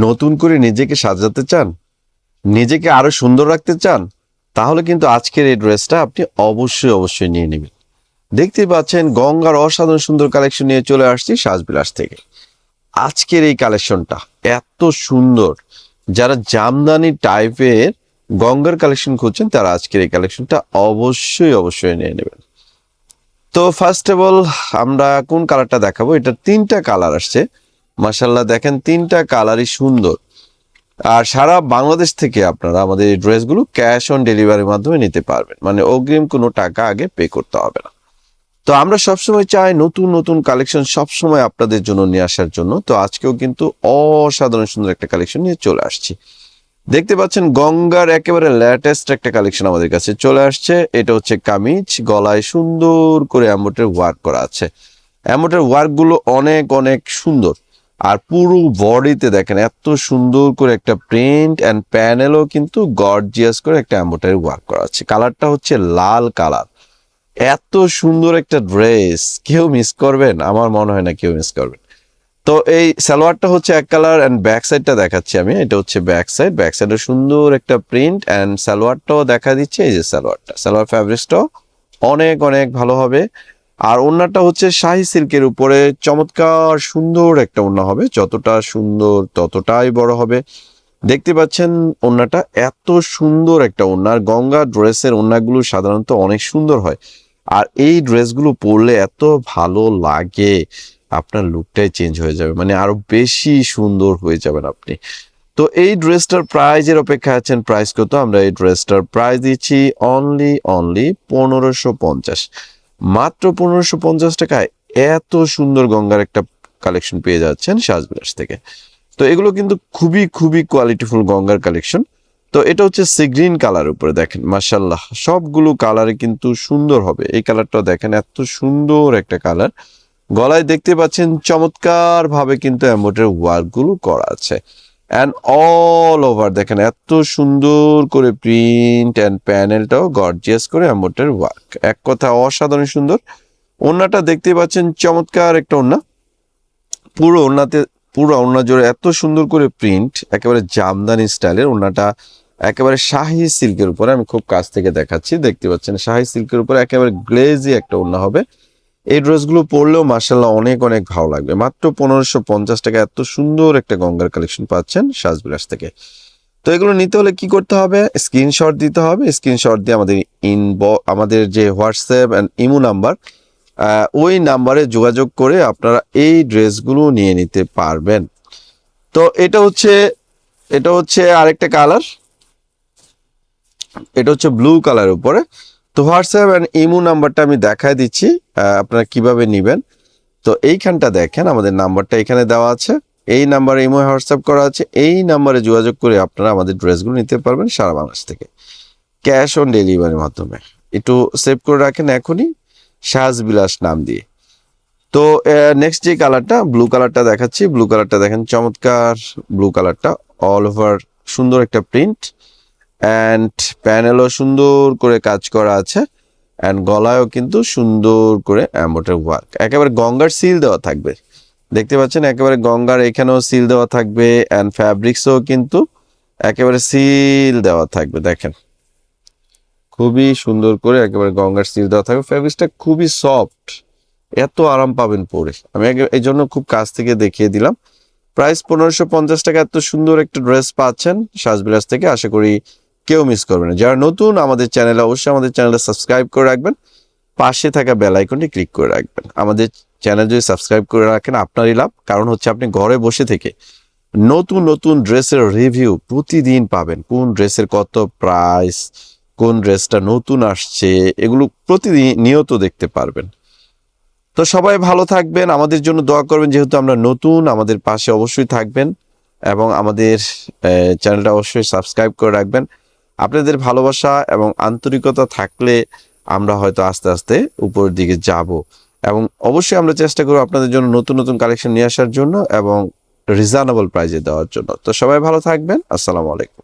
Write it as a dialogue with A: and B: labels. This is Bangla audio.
A: নতুন করে নিজেকে সাজাতে চান, নিজেকে আরো সুন্দর রাখতে চান, তাহলে কিন্তু আজকের এই ড্রেসটা আপনি অবশ্যই নিয়ে নেবেন। দেখতে পাচ্ছেন গঙ্গার অসাধারণ সুন্দর কালেকশন নিয়ে চলে আসছি সাজবিলাস থেকে। আজকের এই কালেকশনটা এত সুন্দর, যারা জামদানি টাইপের গঙ্গার কালেকশন খুঁজছেন তারা আজকের এই কালেকশনটা অবশ্যই নিয়ে নেবেন। তো ফার্স্ট অফ অল আমরা কোন কালারটা দেখাবো, এটা তিনটা কালার আসছে। মাশাল্লাহ দেখেন তিনটা কালারই সুন্দর। আর সারা বাংলাদেশ থেকে আপনারা আমাদের এই ড্রেসগুলো ক্যাশ অন ডেলিভারির মাধ্যমে নিতে পারবেন, মানে অগ্রিম কোনো টাকা আগে পে করতে হবে না। তো আমরা সবসময় চাই নতুন নতুন কালেকশন সবসময় আপনাদের জন্য নিয়ে আসার জন্য। তো আজকেও কিন্তু অসাধারণ সুন্দর একটা কালেকশন নিয়ে চলে আসছি। দেখতে পাচ্ছেন গঙ্গার একেবারে লেটেস্ট একটা কালেকশন আমাদের কাছে চলে আসছে। এটা হচ্ছে কামিজ, গলায় সুন্দর করে এমব্রয়ডারি ওয়ার্ক করা আছে। এমব্রয়ডারি ওয়ার্ক গুলো অনেক অনেক সুন্দর। আর পুরো বডিতে দেখেন এত সুন্দর করে একটা প্রিন্ট অ্যান্ড প্যানেলও কিন্তু গর্জিয়াস করে একটা এমব্রয়ডারি ওয়ার্ক করা আছে। কালারটা হচ্ছে লাল কালার। এত সুন্দর একটা ড্রেস কেউ মিস করবেন? আমার মনে হয় না কেউ মিস করবেন। তো এই সালোয়ারটা হচ্ছে এক কালার অ্যান্ড ব্যাক সাইডটা দেখাচ্ছি আমি। এটা হচ্ছে ব্যাক সাইড, ব্যাক সাইডে সুন্দর একটা প্রিন্ট অ্যান্ড সালোয়ারটাও দেখা দিচ্ছে। এই যে সালোয়ারটা, সালোয়ার ফ্যাব্রিক্সটাও অনেক অনেক ভালো হবে। আর ওড়নাটা হচ্ছে শাহী সিল্কের উপরে চমৎকার সুন্দর একটা ওড়না হবে, যতটা সুন্দর ততটাই বড় হবে। দেখতে পাচ্ছেন ওড়নাটা এত সুন্দর একটা ওড়না। আর গঙ্গা ড্রেসের ওড়নাগুলো সাধারণত অনেক সুন্দর হয়, আর এই ড্রেসগুলো পরলে এত ভালো লাগে, আপনার লুকটাই চেঞ্জ হয়ে যাবে, মানে আরো বেশি সুন্দর হয়ে যাবেন আপনি। তো এই ড্রেসটার প্রাইজের অপেক্ষা আছেন, প্রাইস কত? আমরা এই ড্রেসটার প্রাইস দিচ্ছি অনলি 1550, মাত্র 1550 টাকায় এত সুন্দর গঙ্গার একটা কালেকশন পেয়ে যাচ্ছেন সাজবিলাস থেকে। তো এগুলো কিন্তু খুবই কোয়ালিটিফুল গঙ্গার কালেকশন। তো এটা হচ্ছে সি গ্রিন কালার উপরে দেখেন, মাশাল্লাহ সবগুলো কালারে কিন্তু সুন্দর হবে। এই কালারটাও দেখেন এত সুন্দর একটা কালার। গলায় দেখতে পাচ্ছেন চমৎকার ভাবে কিন্তু এমব্রয়ডারি ওয়ার্ক গুলো করা আছে। অ্যান্ড অল ওভার দেখেন এত সুন্দর করে প্রিন্ট অ্যান্ড প্যানেলটাও গর্জিয়াস করে এমব্রয়ডারি ওয়ার্ক, এক কথা অসাধারণ সুন্দর। ওড়নাটা দেখতে পাচ্ছেন চমৎকার একটা ওড়না, পুরো ওড়না জুড়ে এত সুন্দর করে প্রিন্ট, একেবারে জামদানি স্টাইলের। ওড়নাটা একেবারে শাহী সিল্কের উপরে, আমি খুব কাছ থেকে দেখাচ্ছি, দেখতে পাচ্ছেন শাহী সিল্কের উপরে একেবারে গ্লেজি একটা ওড়না হবে। এই ড্রেসগুলো পরলেও মাশাল্লাহ অনেক অনেক ভালো লাগবে। মাত্র 1550 টাকা এত সুন্দর একটা গঙ্গার কালেকশন পাচ্ছেন সাজবিলাস থেকে। তো এগুলো নিতে হলে কি করতে হবে? স্ক্রিনশট দিতে হবে। স্ক্রিনশট দিয়ে আমাদের যে হোয়াটসঅ্যাপ অ্যান্ড ইমো নাম্বার, ওই নাম্বারে যোগাযোগ করে আপনারা এই ড্রেসগুলো নিয়ে নিতে পারবেন। তো এটা হচ্ছে আরেকটা কালার, এটা হচ্ছে ব্লু কালার উপরে। তো হোয়াটসঅ্যাপ অ্যান্ড ইমো নাম্বারটা আমি দেখাই দিচ্ছি আপনারা কিভাবে নেবেন। তো এইখানটা দেখেন আমাদের নাম্বারটা এখানে দেওয়া আছে, এই নাম্বারে ইমো হোয়াটসঅ্যাপ করা আছে। এই নাম্বারে যোগাযোগ করে আপনারা আমাদের ড্রেসগুলো নিতে পারবেন সারা বাংলাদেশ থেকে ক্যাশ অন ডেলিভারির মাধ্যমে। একটু সেভ করে রাখেন এখনই, সাজবিলাস নাম দিয়ে। তো নেক্সট যে কালারটা, ব্লু কালারটা দেখাচ্ছি। ব্লু কালারটা দেখেন চমৎকার ব্লু কালারটা, অল ওভার সুন্দর একটা প্রিন্ট অ্যান্ড প্যানেলও সুন্দর করে কাজ করা আছে। অ্যান্ড গলায়ও কিন্তু সুন্দর করে এমব্রয়ডারি ওয়ার্ক, একেবারে গঙ্গার সিল দেওয়া থাকবে। দেখতে পাচ্ছেন একেবারে গঙ্গার এখানেও সিল দেওয়া থাকবে অ্যান্ড ফ্যাব্রিক্সও কিন্তু একেবারে সিল দেওয়া থাকবে। দেখেন খুবই সুন্দর করে একেবারে গঙ্গার সিল দেওয়া থাকবে। ফ্যাব্রিক্সটা খুবই সফট, এত আরাম পাবেন পরে। আমি এই জন্য খুব কাছ থেকে দেখিয়ে দিলাম। প্রাইস 1550 টাকা এত সুন্দর একটা ড্রেস পাচ্ছেন সাজবিলাস থেকে। আশা করি কেউ মিস করবে না। যারা নতুন আমাদের চ্যানেলে, অবশ্যই আমাদের চ্যানেলটা সাবস্ক্রাইব করে রাখবেন, পাশে থাকা বেল আইকনটি ক্লিক করে রাখবেন। আমাদের চ্যানেল যদি সাবস্ক্রাইব করে রাখেন আপনারই লাভ, কারণ হচ্ছে আপনি ঘরে বসে থেকে নতুন নতুন ড্রেসের রিভিউ প্রতিদিন পাবেন। কোন ড্রেসের কত প্রাইস, কোন ড্রেসটা নতুন আসছে, এগুলো প্রতিদিন নিয়ত দেখতে পারবেন। তো সবাই ভালো থাকবেন, আমাদের জন্য দোয়া করবেন, যেহেতু আমরা নতুন, আমাদের পাশে অবশ্যই থাকবেন এবং আমাদের চ্যানেলটা অবশ্যই সাবস্ক্রাইব করে রাখবেন। আপনাদের ভালোবাসা এবং আন্তরিকতা থাকলে আমরা হয়তো আস্তে আস্তে উপরের দিকে যাব, এবং অবশ্যই আমরা চেষ্টা করব আপনাদের জন্য নতুন নতুন কালেকশন নিয়ে আসার জন্য এবং রিজনেবল প্রাইসে দেওয়ার জন্য। তো সবাই ভালো থাকবেন, আসসালামু আলাইকুম।